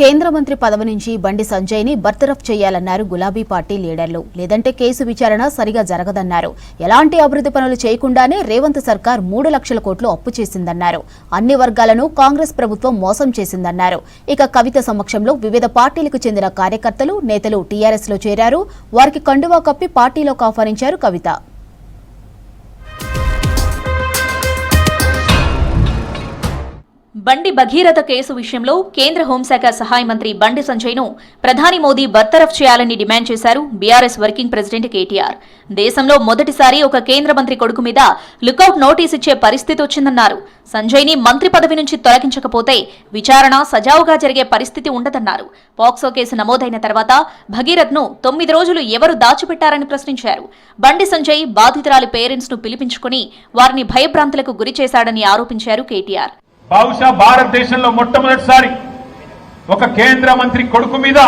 కేంద్ర మంత్రి పదవి నుంచి బండి సంజయ్ని బర్తరఫ్ చేయాలన్నారు గులాబీ పార్టీ లీడర్లు. లేదంటే కేసు విచారణ సరిగా జరగదన్నారు. ఎలాంటి అభివృద్ధి పనులు చేయకుండానే రేవంత్ సర్కార్ 3 లక్షల కోట్లు అప్పు చేసిందన్నారు. అన్ని వర్గాలను కాంగ్రెస్ ప్రభుత్వం మోసం చేసిందన్నారు. ఇక కవిత సమక్షంలో వివిధ పార్టీలకు చెందిన కార్యకర్తలు, నేతలు టీఆర్ఎస్ లో చేరారు. వారికి కండువా కప్పి పార్టీలోకి ఆహ్వానించారు కవిత. బండి భగీరథ కేసు విషయంలో కేంద్ర హోంశాఖ సహాయ మంత్రి బండి సంజయ్ను ప్రధాని మోదీ బర్తరఫ్ చేయాలని డిమాండ్ చేశారు బీఆర్ఎస్ వర్కింగ్ ప్రెసిడెంట్ కేటీఆర్. దేశంలో మొదటిసారి ఒక కేంద్ర మంత్రి కొడుకు మీద లుకౌట్ నోటీస్ ఇచ్చే పరిస్థితి వచ్చిందన్నారు. సంజయ్ని మంత్రి పదవి నుంచి తొలగించకపోతే విచారణ సజావుగా జరిగే పరిస్థితి ఉండదన్నారు. పాక్సో కేసు నమోదైన తర్వాత భగీరథ్ను 9 రోజులు ఎవరు దాచిపెట్టారని ప్రశ్నించారు. బండి సంజయ్ బాధితురాలి పేరెంట్స్ ను పిలిపించుకుని వారిని భయభ్రాంతులకు గురి చేశాడని ఆరోపించారు కేటీఆర్. బహుశా భారతదేశంలో మొట్టమొదటిసారి ఒక కేంద్ర మంత్రి కొడుకు మీద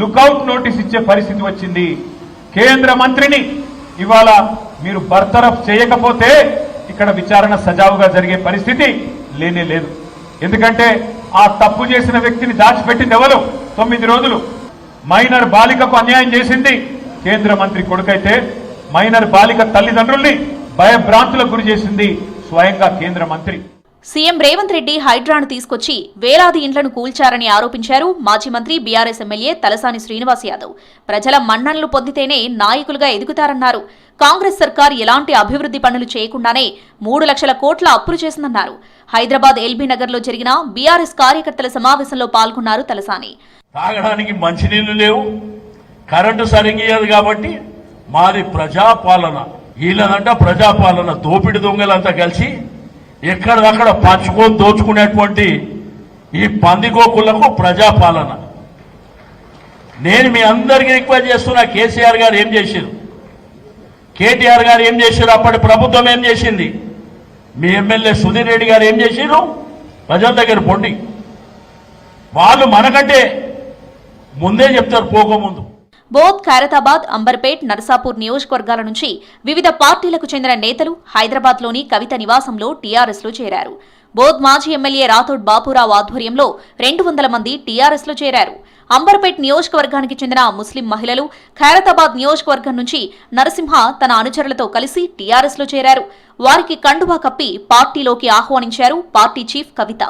లుకౌట్ నోటీస్ ఇచ్చే పరిస్థితి వచ్చింది. కేంద్ర మంత్రిని ఇవాళ మీరు బర్తరఫ్ చేయకపోతే ఇక్కడ విచారణ సజావుగా జరిగే పరిస్థితి లేనే లేదు. ఎందుకంటే ఆ తప్పు చేసిన వ్యక్తిని దాచిపెట్టింది ఎవరు? 9 రోజులు. మైనర్ బాలికకు అన్యాయం చేసింది కేంద్ర మంత్రి కొడుకైతే మైనర్ బాలిక తల్లిదండ్రుల్ని భయభ్రాంతులకు గురి చేసింది స్వయంగా కేంద్ర మంత్రి. సీఎం రేవంత్ రెడ్డి హైడ్రాను తీసుకొచ్చి వేలాది ఇండ్లను కూల్చారని ఆరోపించారు మాజీ మంత్రి బీఆర్ఎస్ ఎమ్మెల్యే తలసాని శ్రీనివాస్ యాదవ్. ప్రజల మన్ననలు పొందితేనే నాయకులుగా ఎదుగుతారన్నారు. కాంగ్రెస్ సర్కార్ ఎలాంటి అభివృద్ధి పనులు చేయకుండానే 3 లక్షల కోట్ల అప్పులు చేసిందన్నారు. హైదరాబాద్ ఎల్బీ నగర్ లో జరిగిన బీఆర్ఎస్ కార్యకర్తల సమావేశంలో పాల్గొన్నారు తలసాని. తాగడానికి మంచినీళ్లు లేవు, కరెంటు సరిగ్గా కాబట్టి మాది ప్రజాపాలన. వీళ్ళనంట ప్రజాపాలన దోపిడి దొంగలంతా కలిసి ఎక్కడదక్కడ పంచుకొని దోచుకునేటువంటి ఈ పందికోకులకు ప్రజాపాలన. నేను మీ అందరికీ రిక్వెస్ట్ చేస్తున్నా, కేసీఆర్ గారు ఏం చేశారు, కేటీఆర్ గారు ఏం చేశారు, అప్పటి ప్రభుత్వం ఏం చేసింది, మీ ఎమ్మెల్యే సుధీర్ రెడ్డి గారు ఏం చేశారు, ప్రజల దగ్గర పొండి. వాళ్ళు మనకంటే ముందే చెప్తారు పోకముందు. బోధ్, ఖైరతాబాద్, అంబర్పేట్, నర్సాపూర్ నియోజకవర్గాల నుంచి వివిధ పార్టీలకు చెందిన నేతలు హైదరాబాద్లోని కవిత నివాసంలో టీఆర్ఎస్ లో చేరారు. బోధ్ మాజీ ఎమ్మెల్యే రాథోడ్ బాపురావు ఆధ్వర్యంలో 200 మంది టీఆర్ఎస్ లో చేరారు. అంబర్పేట్ నియోజకవర్గానికి చెందిన ముస్లిం మహిళలు, ఖైరతాబాద్ నియోజకవర్గం నుంచి నరసింహ తన అనుచరులతో కలిసి టీఆర్ఎస్ లో చేరారు. వారికి కండువా కప్పి పార్టీలోకి ఆహ్వానించారు పార్టీ చీఫ్ కవిత.